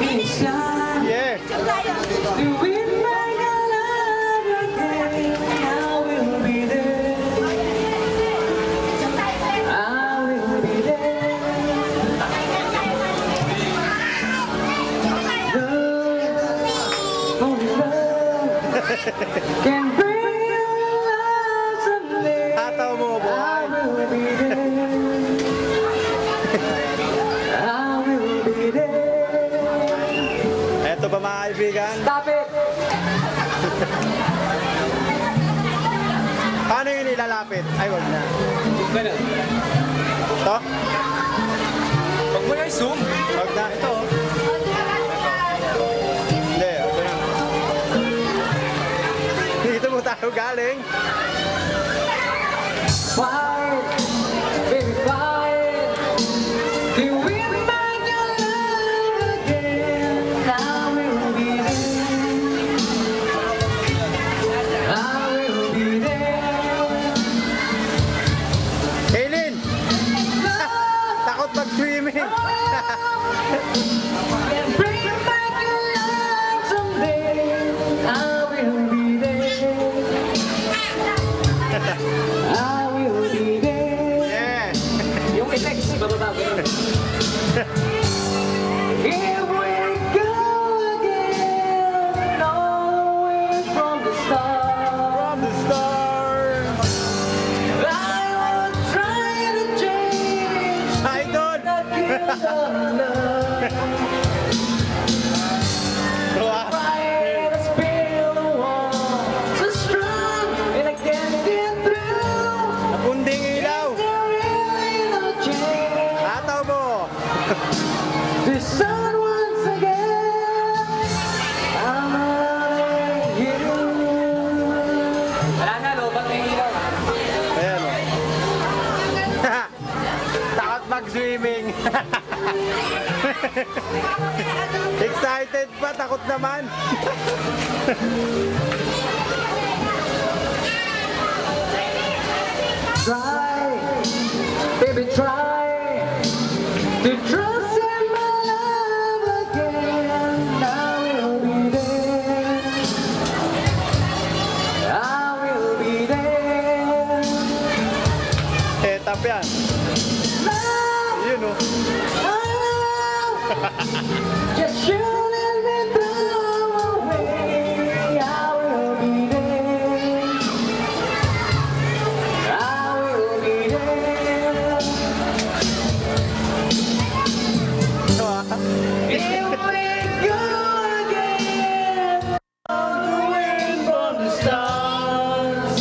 Yeah. Can bring you love someday. Hataw mo, boy. I will be there. I will be there. Eto ba mga kaibigan? Stop it! Paano yun ilalapit? Ay, wag na. Ganun. Ito? Huwag mo na i-zoom. Wag na. Ito. Hindi, ito na. Dito mo tayo galing. Fight, baby, fight. To win back your love again. I will be there. I will be there. Kaylin! Takot mag-swimming. Bring back your love someday. I will be there. I will be there. Yeah. Yung effects, bababa ko. Here we go again, all the way from the start. From the start. I was trying to change Idol! the guilt of love. Trying to spill the wall, so strong, and I can't get through. Napunding ilaw. Is there really no chance Hataw mo. to start once again? I'm loving you. Wala na, lobat na yung ilaw. Ayan o. Takot mag-swimming. Excited pa, takot naman. Try, baby, try to trust in my love again. I will be there. I will be there. Tap yan. Love, Yun o. just shouldn't be thrown away. I will be there. I will be there. Ito ah. Here we go again, all the way from the stars.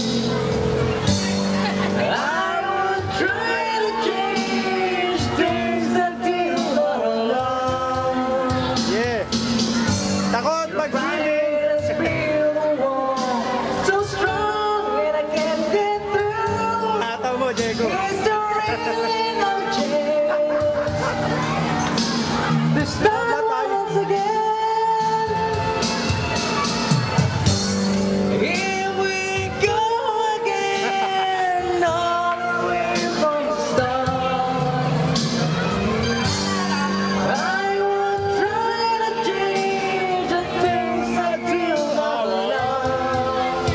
I will try to change things until we're alone. Yeah. Takot mag-swimming. Let's build a wall so strong and I can't get through. Hataw mo, Diego. Is there really no chance to start once again? Here we go again, all the way from the start. I will try to change the things I feel all alone.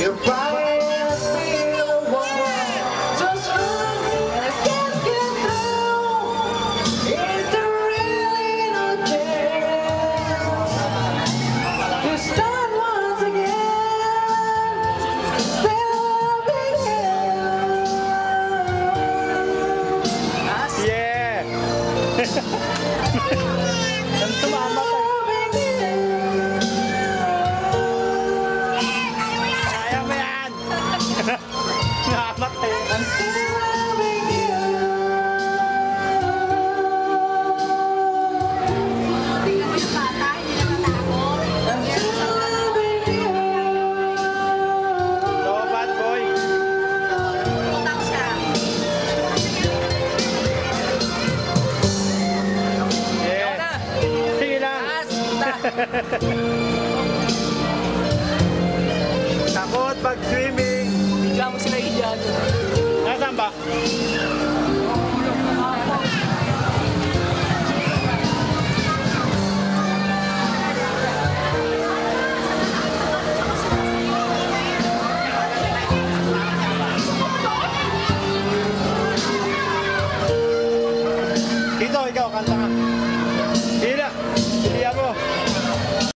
You're right, I feel the wall so strong and I can't get through. Is there really no chance to start once again? Still loving you. Yeah. Ang sumama ka. Loving you. Kaya mo yan. Namatay. I'm still loving you. I'm still loving you. So, bad boy. Yeah. na. Sige lang. Takot mag-swimming. Bigla mo sila idyan. Nasaan ba? Ito, ikaw, kanta ka. Hila. Pilihan mo.